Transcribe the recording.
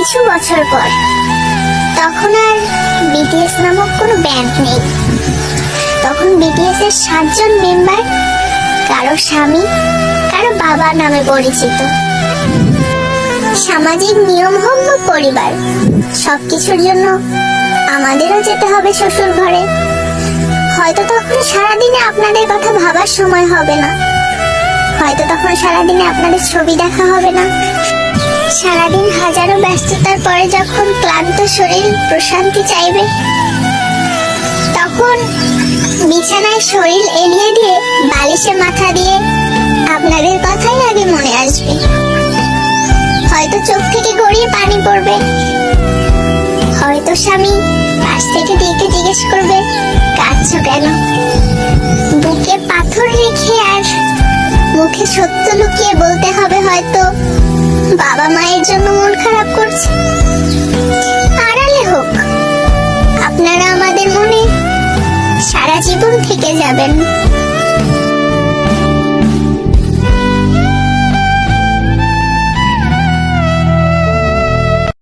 কিছু বছর পর। তখন আর বিটিএস নামক কোনো ব্যান্ড নেই। তখন বিটিএস এর 7 জন মেম্বার কারো স্বামী, কারো বাবা নামে পরিচিত। সামাজিক নিয়ম হোক বা পরিবার, সবকিছুর জন্য আমাদেরও যেতে হবে শ্বশুর ঘরে। হয়তো তখন সারাদিনে আপনাদের কথা ভাবার সময় হবে না, হয়তো তখন সারাদিনে আপনাদের ছবি দেখা হবে না। সারাদিন হাজারো ব্যস্ততার পরে যখন ক্লান্ত শরীর প্রশান্তি চাইবে, তখন বিছানায় শরীর এলিয়ে দিয়ে বালিশে মাথা দিয়ে আপনাদের কথাই আগে মনে আসবে। হয়তো চোখ থেকে গড়িয়ে পানি পড়বে, হয়তো স্বামী পাশ থেকে ডেকে জিজ্ঞেস করবে কাঁদছো কেন। বুকে পাথর রেখে আর মুখে সত্য লুকিয়ে বলতে হবে হয়তো বাবা মায়ের জন্য মন খারাপ করছে। আড়ালে হোক, আপনারা আমাদের মনে সারা জীবন থেকে যাবেন।